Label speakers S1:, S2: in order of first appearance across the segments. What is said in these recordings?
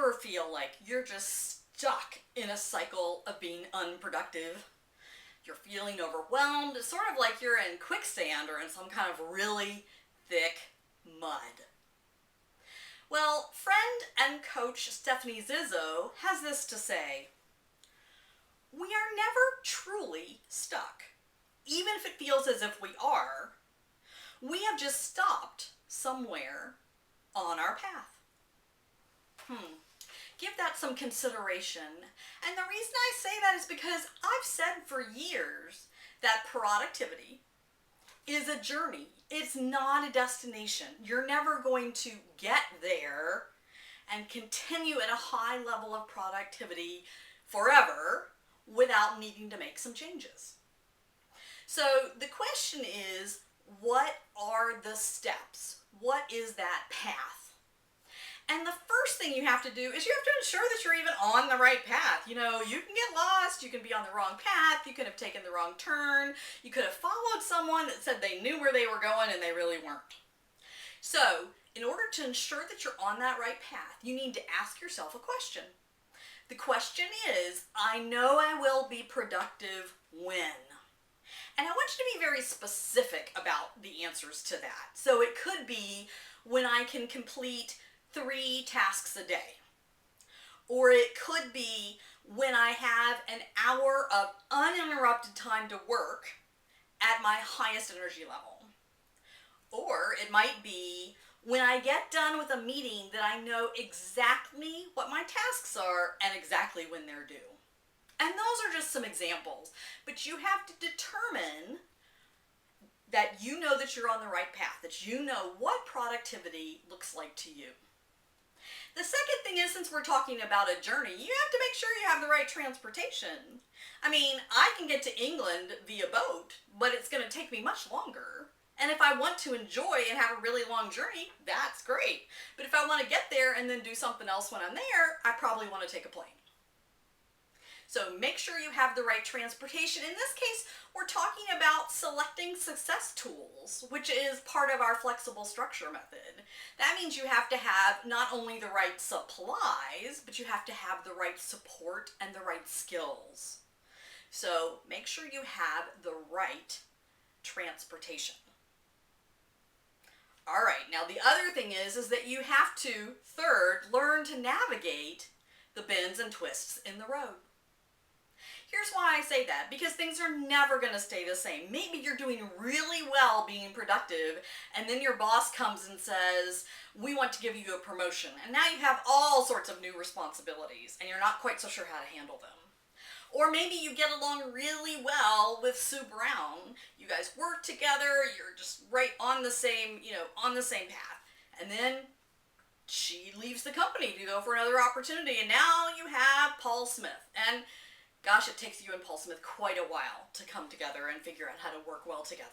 S1: ever feel like you're just stuck in a cycle of being unproductive? You're feeling overwhelmed. It's sort of like you're in quicksand or in some kind of really thick mud. Well, friend and coach Stephanie Zizzo has this to say: we are never truly stuck. Even if it feels as if we are, we have just stopped somewhere on our path. Give that some consideration. And the reason I say that is because I've said for years that productivity is a journey. It's not a destination. You're never going to get there and continue at a high level of productivity forever without needing to make some changes. So the question is, what are the steps? What is that path? And the first thing you have to do is you have to ensure that you're even on the right path. You know, you can get lost, you can be on the wrong path, you could have taken the wrong turn, you could have followed someone that said they knew where they were going and they really weren't. So, in order to ensure that you're on that right path, you need to ask yourself a question. The question is, I know I will be productive when? And I want you to be very specific about the answers to that. So it could be when I can complete 3 tasks a day. Or it could be when I have an hour of uninterrupted time to work at my highest energy level. Or it might be when I get done with a meeting that I know exactly what my tasks are and exactly when they're due. And those are just some examples, but you have to determine that you know that you're on the right path, that you know what productivity looks like to you. The second thing is, since we're talking about a journey, you have to make sure you have the right transportation. I mean, I can get to England via boat, but it's going to take me much longer. And if I want to enjoy and have a really long journey, that's great. But if I want to get there and then do something else when I'm there, I probably want to take a plane. So make sure you have the right transportation. In this case, we're talking about selecting success tools, which is part of our flexible structure method. That means you have to have not only the right supplies, but you have to have the right support and the right skills. So make sure you have the right transportation. All right, now the other thing is that you have to, third, learn to navigate the bends and twists in the road. Here's why I say that, because things are never going to stay the same. Maybe you're doing really well being productive, and then your boss comes and says, we want to give you a promotion. And now you have all sorts of new responsibilities, and you're not quite so sure how to handle them. Or maybe you get along really well with Sue Brown. You guys work together, you're just right on the same, on the same path. And then she leaves the company to go for another opportunity, and now you have Paul Smith. And gosh, it takes you and Paul Smith quite a while to come together and figure out how to work well together.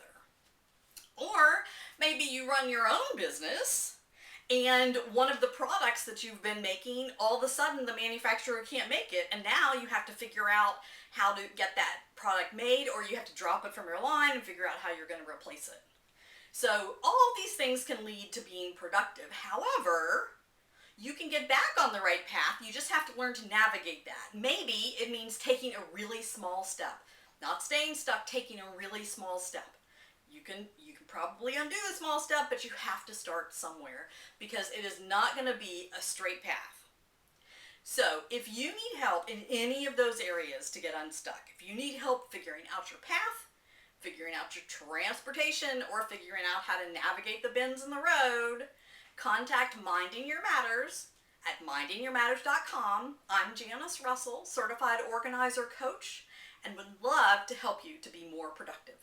S1: Or maybe you run your own business, and one of the products that you've been making, all of a sudden the manufacturer can't make it, and now you have to figure out how to get that product made, or you have to drop it from your line and figure out how you're going to replace it. So all of these things can lead to being productive. However, you can get back on the right path. You just have to learn to navigate that. Maybe it means taking a really small step. Not staying stuck, taking a really small step. You can probably undo the small step, but you have to start somewhere because it is not going to be a straight path. So if you need help in any of those areas to get unstuck, if you need help figuring out your path, figuring out your transportation, or figuring out how to navigate the bends in the road, contact Minding Your Matters at mindingyourmatters.com. I'm Janice Russell, certified organizer coach, and would love to help you to be more productive.